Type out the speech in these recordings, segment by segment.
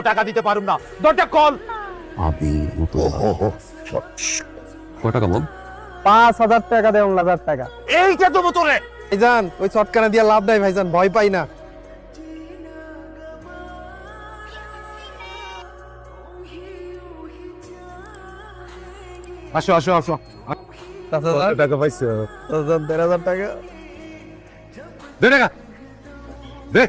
টাকা দিতে পারুম না, দরজা কল। আমি কয় টাকা বল? 5,000 টাকা দেন, 1,000 টাকা। এইটা দেবো তোরে। ভাইজান ওই চটকানা দিয়ে লাভ নাই ভাইজান, ভয় পাই না। আসো আসো আসো। টাকা পাইছো? 1,000 টাকা। দে টাকা দে।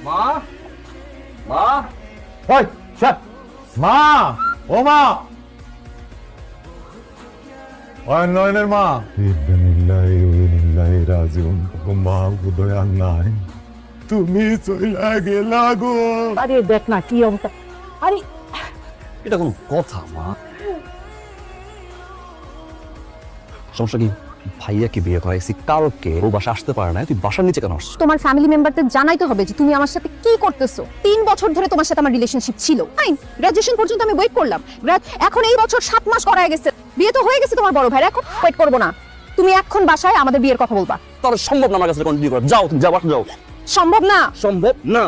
মা মা ওই স্যার, মা, ও মা, নয়নের মা। মা বোধহয় আর নাই, তুমি চইলা গেলা গো। আরে দেখ না কি অবস্থা। আরে এটা কোন কথা মা? সমস্যা কি? ভাইয়াকে বিয়ে করাইছি কালকে, ও বাসা আসতে পারে না, তুই বাসার নিচে কেন আসছিস? তোমার ফ্যামিলি মেম্বারদের জানাইতে হবে যে তুমি আমার সাথে কি করতেছো। 3 বছর ধরে তোমার সাথে আমার রিলেশনশিপ ছিল, ফাইন, গ্রাজুয়েশন পর্যন্ত আমি ওয়েট করলাম। এখন এই বছর 7 মাস করা গেছে, বিয়ে তো হয়ে গেছে তোমার বড় ভাইয়ের, এখন ওয়েট করবো না। তুমি এখন বাসায় আমাদের বিয়ের কথা বলবা। তাহলে সম্ভব না আমার কাছে কন্টিনিউ করা। যাও তুমি, যাও বাসা যাও। সম্ভব না? সম্ভব না।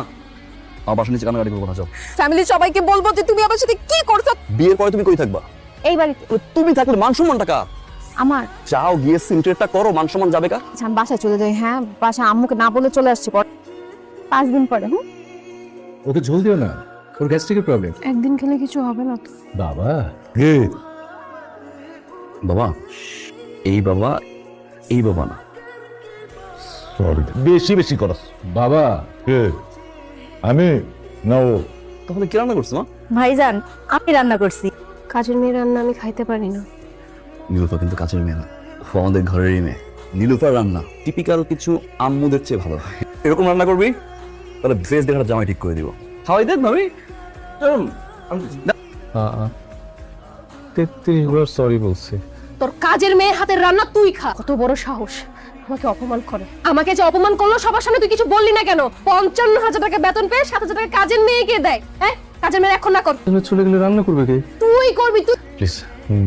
আমার বাসার নিচে কানাকাটি করবো না, যাও। ফ্যামিলির সবাইকে বলবো যে তুমি আমার সাথে কি করছো। বিয়ের পরে তুমি কই থাকবা? এই বাড়িতে। তুমি থাকলে মান সম্মান টাকা আমার যাও, গিয়ে সিনট্রেটটা করো, মান সম্মান যাবে কা? আচ্ছা, আমি বাসায় চলে যাই। হ্যাঁ, বাসায় আম্মুকে না বলে চলে আসছি পর 5 দিন পরে। ওকে ঝোল দিও না, ওর গ্যাস্ট্রিকের প্রবলেম। একদিন খেলে কিছু হবে না তো? বাবা বাবা, এই বাবা, এই বাবা না। সরি, বেশি বেশি করস। বাবা আমি না ও। তাহলে কি রান্না করছো মা? ভাইজান আমি রান্না করছি। কাজের মেয়ে রান্না আমি খাইতে পারি না। নীলুফা কিন্তু কাছের মেয়ে না, ও আমাদের ঘরেরই মেয়ে। নীলুফার রান্না টিপিক্যাল কিছু আম্মুদের চেয়ে ভালো হয়। এরকম রান্না করবি তাহলে ফেস দেখাটা জামাই ঠিক করে দিব। খাওয়াই দেন ভাবি। 33 বার সরি বলছি। তোর কাজের মেয়ের হাতের রান্না তুই খা। কত বড় সাহস আমাকে অপমান করে। আমাকে যে অপমান করলো সবার সামনে, তুই কিছু বললি না কেন? 55,000 টাকা বেতন পেয়ে 7,000 টাকা কাজের মেয়েকে দেয়। হ্যাঁ, কাজের মেয়ে এখন না কর। তুমি চলে গেলে রান্না করবে কে? তুই করবি। তুই প্লিজ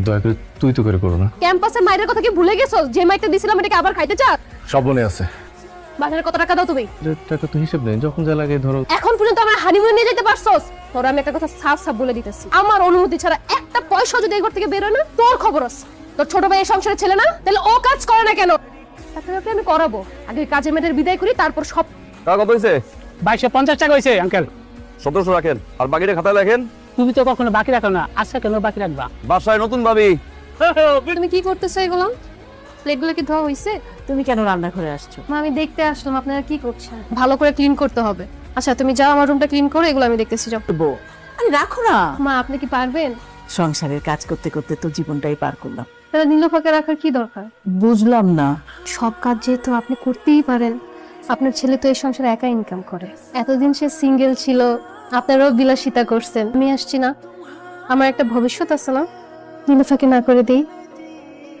দয়া করে তুই তো করে করো না। ক্যাম্পাসের মাইরের কথা কি ভুলে গেছো? যে মাইরটা দিছিলাম এটাকে আবার খাইতে চাস? সব মনে আছে। বাজারে কত টাকা দাও তুমি? টাকা তো হিসেব নেই, যখন যা লাগে ধরো। এখন পর্যন্ত আমার হানিমুনে নিয়ে যেতে পারছস? তোর আমি একটা কথা সাফ সাফ বলে দিতেছি, আমার অনুমতি ছাড়া একটা পয়সা যদি এই ঘর থেকে বের হয় না, তোর খবর আছে। তোর ছোট ভাই এই সংসারে ছেলে না, তাহলে ও কাজ করে না কেন? তাকে আমি করাবো। আগে ওই কাজের মেয়েদের বিদায় করি, তারপর সব। টাকা কত হয়েছে? 2250 টাকা হয়েছে আঙ্কেল। 1700 রাখেন, আর বাকিটা খাতায় লেখেন। তুমি তো কখনো বাকি রাখো না, আজকে কেন বাকি রাখবা? বাসায় নতুন ভাবি। তুমি কি করতেছো এগুলো? প্লেটগুলো কি ধোয়া হইছে? তুমি কেন রান্না করে আসছো? মা, আমি দেখতে আসলাম আপনারা কি করছেন। ভালো করে ক্লিন করতে হবে। আচ্ছা, তুমি যাও, আমার রুমটা ক্লিন করো, এগুলো আমি দেখতেছি। যাও। আরে রাখো না, মা, আপনি কি পারবেন? সংসারের কাজ করতে করতে তো জীবনটাই পার করলাম। তাহলে নীলুফাকে রাখার কি দরকার? বুঝলাম না। সব কাজ যেহেতু আপনি করতেই পারেন, আপনার ছেলে তো এই সংসারে একা ইনকাম করে। এতদিন সে সিঙ্গেল ছিল, আপনারাও বিলাসিতা করছেন। আমি আসছি না, আমার একটা ভবিষ্যৎ আছে না? নীলুফাকে না করে দিই।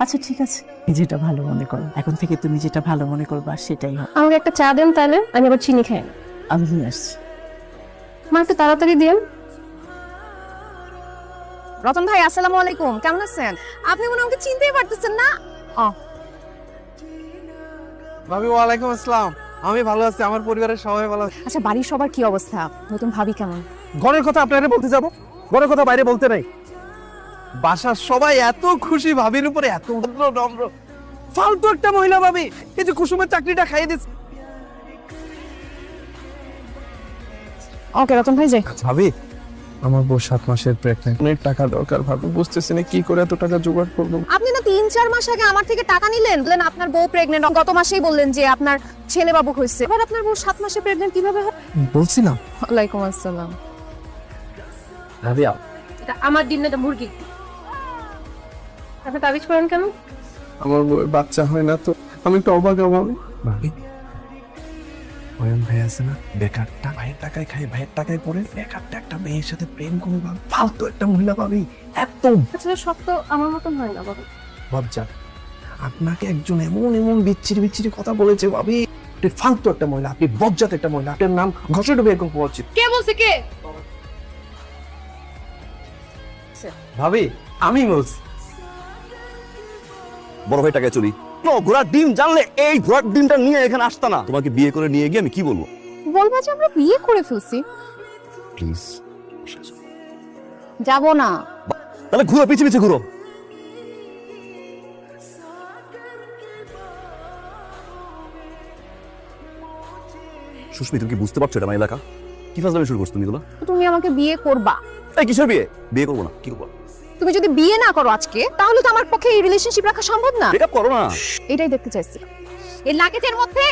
আচ্ছা ঠিক আছে, তুমি যেটা ভালো মনে করো, এখন থেকে তুমি যেটা ভালো মনে করবা সেটাই হবে। আমাকে একটা চা দেন তাহলে, আমি আবার চিনি খাই না। আমি নিয়ে আসছি। মা, একটু তাড়াতাড়ি দিন। রতন ভাই, আসসালামু আলাইকুম, কেমন আছেন? আপনি মনে আমাকে চিনতেই পারতেছেন না? ভাবি ওয়ালাইকুম আসসালাম। আমি ভালো আছি, আমার পরিবারের সবাই ভালো আছে। আচ্ছা, বাড়ির সবার কি অবস্থা? নতুন ভাবি কেমন? ঘরের কথা আপনারা বলতে যাব? ঘরের কথা বাইরে বলতে নাই। বাসার সবাই এত খুশি ভাবির উপরে, এত নম্র। ফালতু একটা মহিলা ভাবি এই যে কুসুমের চাকরিটা খাইয়ে দিচ্ছে। ওকে রতন ভাই, যাই। ভাবি, আমার বউ 7 মাসের প্রেগন্যান্ট, অনেক টাকা দরকার ভাবি, বুঝতেছি না কি করে এত টাকা জোগাড় করবো। আপনি না 3-4 মাস আগে আমার থেকে টাকা নিলেন, বললেন আপনার বউ প্রেগন্যান্ট। গত মাসেই বললেন যে আপনার ছেলে বাবু হয়েছে। এবার আপনার বউ 7 মাসে প্রেগন্যান্ট কিভাবে হয়? বলছিলাম। ওয়ালাইকুম আসসালাম। ভাবি এটা আমার ডিম না, এটা মুরগি। আপনি তাবিজ করেন কেন? আমার বউয়ের বাচ্চা হয় না তো আমি একটু অবাক ভাবি। ভাবি, অয়ন ভাই আছে না, বেকারটা, ভাইয়ের টাকায় খায়, ভাইয়ের টাকায় পড়ে, বেকারটা একটা মেয়ের সাথে প্রেম করে, ভাবি ফালতু একটা মহিলা ভাবি, একদম। আসলে সব তো আমার মতন হয় না বাবা। ভাবছা আপনাকে একজন এমন এমন বিচ্ছিরি বিচ্ছিরি কথা বলেছে ভাবি, আপনি ফালতু একটা মহিলা, আপনি বজ্জাত একটা মহিলা, আপনার নাম ঘষে ডুবে এরকম হওয়া উচিত। কে বলছে? কে? ভাবি আমি বলছি। বড় ভাই টাকায় চলি। ঘোড়ার ডিম জানলে এই ঘোড়ার ডিমটা নিয়ে এখানে আসতা না। তোমাকে বিয়ে করে নিয়ে গিয়ে আমি কি বলবো? বলবা যে আমরা বিয়ে করে ফেলছি। প্লিজ যাব না। তাহলে ঘুরো, পিছে পিছে ঘুরো। সুস্মি, তুমি কি বুঝতে পারছো এটা আমার এলাকা? কি ফাজলামি শুরু করছো তুমি এগুলো? তুমি আমাকে বিয়ে করবা। এই কিসের বিয়ে? বিয়ে করবো না, কি করবো? তুমি যদি বিয়ে না করো আজকে, তাহলে তো আমার পক্ষে এই রিলেশনশিপ রাখা সম্ভব না। ব্রেকআপ করো না। এটাই দেখতে চাইছিলাম। এই লাগেজের মধ্যে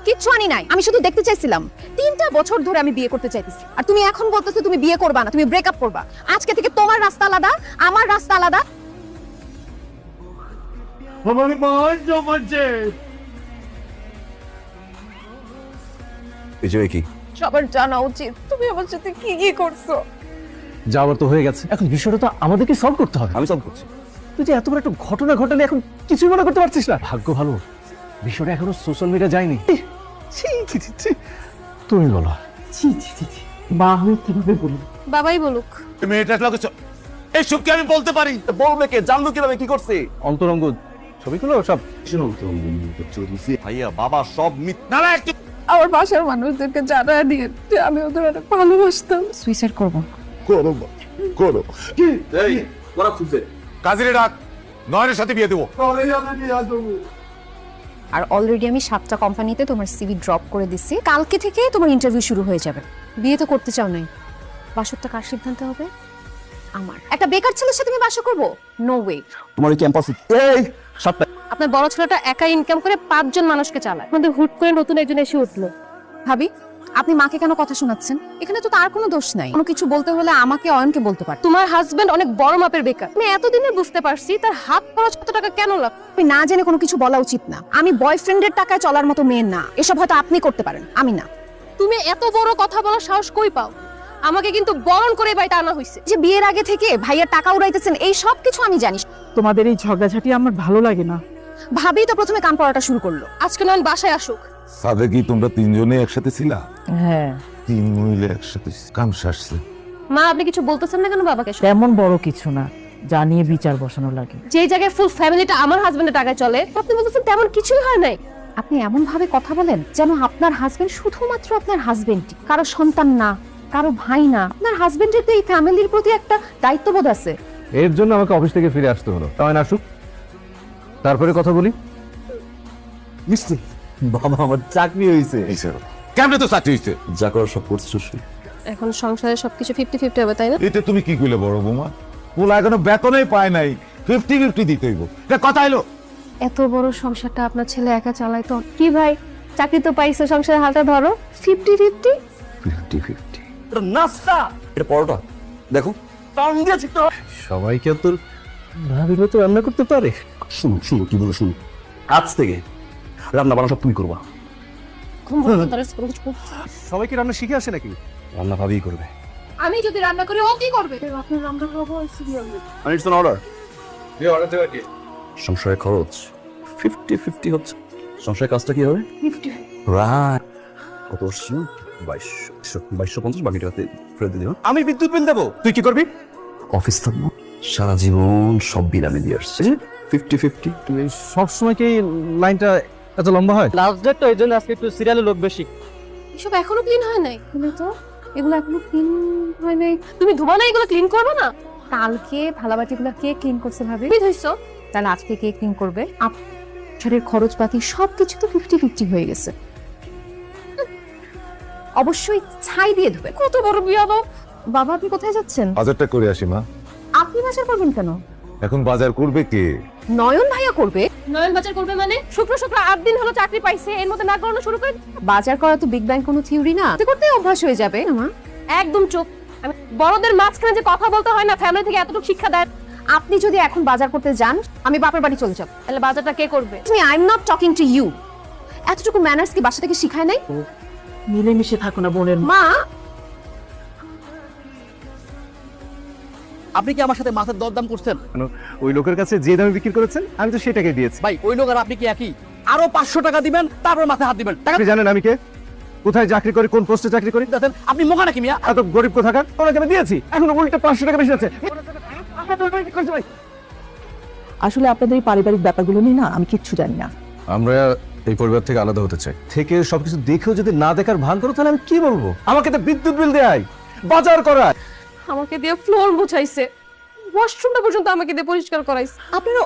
কিচ্ছু আনি নাই, আমি শুধু দেখতে চাইছিলাম। 3টা বছর ধরে আমি বিয়ে করতে চাইতেছি, আর তুমি এখন বলতেছো তুমি বিয়ে করবা না, তুমি ব্রেকআপ করবা। আজকে থেকে তোমার রাস্তা আলাদা, আমার রাস্তা আলাদা। আমার মন জমাচ্ছে। এই কি? সবার জানা উচিত তুমি আমার সাথে কি কি করছো। যাওয়ার তো হয়ে গেছে, এখন বিষয়টা তো আমাদেরকে সলভ করতে হবে। আমি সলভ করছি। তুই যে এত বড় একটা ঘটনা ঘটালে এখন কিছুই মনে করতে পারছিস না। ভাগ্য ভালো বিষয়টা এখনো সোশ্যাল মিডিয়া যায়নি। ছি, ছি, ছি, ছি। তুমি বলো। ছি ছি ছি ছি। মা আমি কিভাবে বলবো? বাবাই বলুক। তুমি এটা লাগছো, এই সব কি আমি বলতে পারি? বলবে কে? জানলো কিভাবে কি করছে? অন্তরঙ্গ ছবিগুলো সব ভাইয়া বাবা সব না না, একটু আমার বাসার মানুষদেরকে জানায় দিয়ে যে আমি ওদের অনেক ভালোবাসতাম। সুইসাইড করবো। করো করো। এই ওরা খুঁজে কাজীরে ডাক, নয়নের সাথে বিয়ে দেবো। আর অলরেডি আমি 7টা কোম্পানিতে তোমার সিভি ড্রপ করে দিচ্ছি। কালকে থেকে তোমার ইন্টারভিউ শুরু হয়ে যাবে। বিয়ে তো করতে চাও নাই, বাসরটা কার সিদ্ধান্ত হবে? আমার। একটা বেকার ছেলের সাথে আমি বাসা করবো? No way. তোমার এই ক্যাম্পাসে এই সাতটা আপনার বড় ছেলেটা একা ইনকাম করে 5 জন মানুষকে চালায়, আমাদের হুট করে নতুন একজন এসে উঠলো। ভাবি, আপনি মাকে কেন কথা শোনাচ্ছেন? এখানে তো তার কোনো দোষ নাই। কোনো কিছু বলতে হলে আমাকে, অয়নকে বলতে পারে। তোমার হাজবেন্ড অনেক বড় মাপের বেকার। আমি এতদিনে বুঝতে পারছি তার হাত খরচ কত টাকা কেন লাগবে। আমি না জেনে কোনো কিছু বলা উচিত না। আমি বয়ফ্রেন্ডের টাকায় চলার মতো মেয়ে না। এসব হয়তো আপনি করতে পারেন, আমি না। তুমি এত বড় কথা বলার সাহস কই পাও? আমাকে কিন্তু বরণ করে বাড়িতে আনা হয়েছে। যে বিয়ের আগে থেকে ভাইয়ের টাকা উড়াইতেছেন, এই সব কিছু আমি জানি। তোমাদের এই ঝগড়াঝাটি আমার ভালো লাগে না। ভাবি তো প্রথমে কান পড়াটা শুরু করলো। আজকে নয়ন বাসায় আসুক। সাদে কি তোমরা 3 জনে একসাথে ছিলা? হ্যাঁ, 3 মহিলা একসাথে কাম সারছে। মা, আপনি কিছু বলতেছেন না কেন বাবাকে? তেমন বড় কিছু না, জানিয়ে বিচার বসানো লাগে। যে জায়গায় ফুল ফ্যামিলিটা আমার হাজবেন্ডের টাকায় চলে, আপনি বলতেছেন তেমন কিছুই হয় নাই। আপনি এমন ভাবে কথা বলেন যেন আপনার হাজবেন্ড শুধুমাত্র আপনার হাজবেন্ডই, কারো সন্তান না, কারো ভাই না। আপনার হাজবেন্ডের তো এই ফ্যামিলির প্রতি একটা দায়িত্ববোধ আছে। এর জন্য আমাকে অফিস থেকে ফিরে আসতে হলো। তাই না, আসুক তারপরে কথা বলি। মিস্টার বাবা আমার চাকরি হয়েছে। কেমনে তো চাকরি হইছে? যা করার সব করছে সুস্মি। এখন সংসারে সবকিছু 50-50 হবে, তাই না? এটা তুমি কি কইলে বড় বৌমা? পোলা এখনো বেতনই পায় নাই, 50-50 দিতে হইব। এটা কথা হইলো? এত বড় সংসারটা আপনার ছেলে একা চালায় তো কি ভাই? চাকরি তো পাইছো, সংসারের হালটা ধরো। 50-50 50-50 এটা নাস্তা, এটা পরোটা। দেখো টান দিয়েছি তো। সবাইকে তোর ভাবির মতো রান্না করতে পারে? শুনো শুনো কি বলো, শুনো। আজ থেকে রান্না বান্না সব তুমি করবা। সবাইকে রান্না শিখে আসে নাকি? রান্না ভাবিই করবে। আমি যদি রান্না করি ও কি করবে? আপনার রান্না খাবো। And it's an order. সংসারের খরচ 50-50 হচ্ছে। সংসারের কাজটা কি হবে? 50 রাইট। কত আসছে? 2250, বাকি টাকাতে ফেরত দিয়ে দেবো। আমি বিদ্যুৎ বিল দেবো, তুই কি করবি? অফিস থাকবো, সারা জীবন সব বিল আমি দিয়ে আসছি। 50-50। তুই সবসময় কি লাইনটা এত লম্বা হয়? লাস্ট ডেট তো এই জন্য আজকে একটু সিরিয়ালে লোক বেশি। এসব এখনো ক্লিন হয় নাই। তুমি তো এগুলো এখনো ক্লিন হয় নাই। তুমি ধোবা না, এগুলো ক্লিন করবে না? কালকে থালাবাটিগুলো কে ক্লিন করছে ভাবে? তুমি ধুইছো, তাহলে আজকে কে ক্লিন করবে? আপনার খরচপাতি সবকিছু তো 50-50 হয়ে গেছে। অবশ্যই ছাই দিয়ে ধুবে। কত বড় বিয়াদব! বাবা, আপনি কোথায় যাচ্ছেন? বাজারটা করে আসি মা। আপনি বাজার করবেন কেন? এখন বাজার করবে কে? নয়ন ভাইয়া করবে। নয়ন বাজার করবে মানে? শুক্র 8 দিন হলো চাকরি পাইছে, এর মধ্যে না করানো শুরু করে। বাজার করা তো বিগ ব্যাং কোনো থিওরি না, করতে করতে অভ্যাস হয়ে যাবে না মা। একদম চুপ। আমি বড়দের মাঝখানে যে কথা বলতে হয় না, ফ্যামিলি থেকে এতটুকু শিক্ষা দেয়। আপনি যদি এখন বাজার করতে যান, আমি বাপের বাড়ি চলে যাব। তাহলে বাজারটা কে করবে? I am not talking to you. এতটুকু ম্যানার্স কি বাসা থেকে শিখায় নাই? মিলেমিশে থাকো না বোনের মা। মা, আপনি কি আমার সাথে মাথার দরদাম করছেন? ওই লোকের কাছে যে দামে বিক্রি করেছেন আমি তো সেটাকে দিয়েছি। ভাই ওই লোক আর আপনি কি একই? আরো 500 টাকা দিবেন, তারপর মাথায় হাত দিবেন। টাকা আপনি জানেন আমি কে, কোথায় চাকরি করি, কোন পোস্টে চাকরি করি? দেন। আপনি মোকা নাকি মিয়া? এত গরিব কোথাকার, ওনাকে আমি দিয়েছি, এখন উল্টে 500 টাকা বেশি আছে। আসলে আপনাদের এই পারিবারিক ব্যাপারগুলো নিয়ে না আমি কিচ্ছু জানি না। আমরা এই পরিবার থেকে আলাদা হতে চাই। থেকে সবকিছু দেখেও যদি না দেখার ভান করো তাহলে আমি কি বলবো? আমাকে তো বিদ্যুৎ বিল দেয়, বাজার করায়। আমাকে দিয়ে ফ্লোর মুছাইছে, ওয়াশরুমটা পর্যন্ত আমাকে দিয়ে পরিষ্কার করাইছে। আপনারা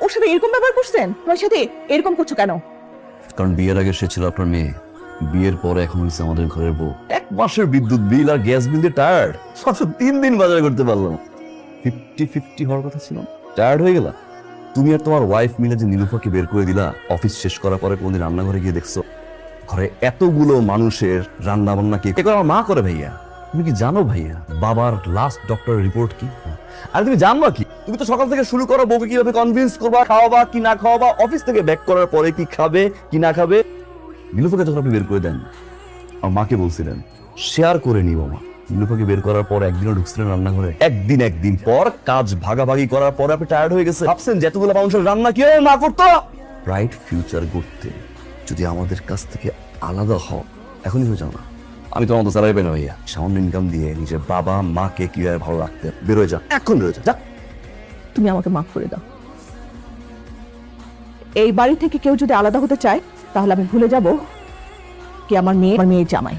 ওর সাথে এরকম ব্যবহার করছেন? তোমার সাথে এরকম করছো কেন? কারণ বিয়ের আগে সে ছিল আপনার মেয়ে, বিয়ের পরে এখন হচ্ছে আমাদের ঘরের বউ। 1 মাসের বিদ্যুৎ বিল আর গ্যাস বিল দিয়ে টায়ার্ড, মাত্র 3 দিন বাজার করতে পারলাম। 50-50 হওয়ার কথা ছিল, টায়ার্ড হয়ে গেলা। তুমি আর তোমার ওয়াইফ মিলে যে নীলুফাকে বের করে দিলা, অফিস শেষ করার পরে কোনদিন রান্নাঘরে গিয়ে দেখছো ঘরে এতগুলো মানুষের রান্না বান্না কে করে? আমার মা করে ভাইয়া। তুমি কি জানো ভাইয়া বাবার লাস্ট ডক্টরের রিপোর্ট কি? আর তুমি জানবা কি? তুমি তো সকাল থেকে শুরু করো বউকে কিভাবে কনভিন্স করবা, খাওয়াবা কি না খাওয়াবা, অফিস থেকে ব্যাক করার পরে কি খাবে কি না খাবে। নীলুফাকে যখন আপনি বের করে দেন, আমার মাকে বলছিলেন শেয়ার করে নিব মা। নীলুফাকে বের করার পর একদিনও ঢুকছিলেন রান্নাঘরে? একদিন পর কাজ ভাগাভাগি করার পরে আপনি টায়ার্ড হয়ে গেছে, ভাবছেন যতগুলো মানুষের রান্না কি না করতো। ব্রাইট ফিউচার করতে যদি আমাদের কাছ থেকে আলাদা হও, এখনই হয়ে যাও না। আমি তোমার মতো চালাই পেন ভাইয়া, সামান্য ইনকাম দিয়ে নিজের বাবা মাকে কিভাবে ভালো রাখতে, বেরোয় যা, এখন বেরোয় যা। তুমি আমাকে মাফ করে দাও। এই বাড়ি থেকে কেউ যদি আলাদা হতে চায় তাহলে আমি ভুলে যাব কি আমার মেয়ের জামাই।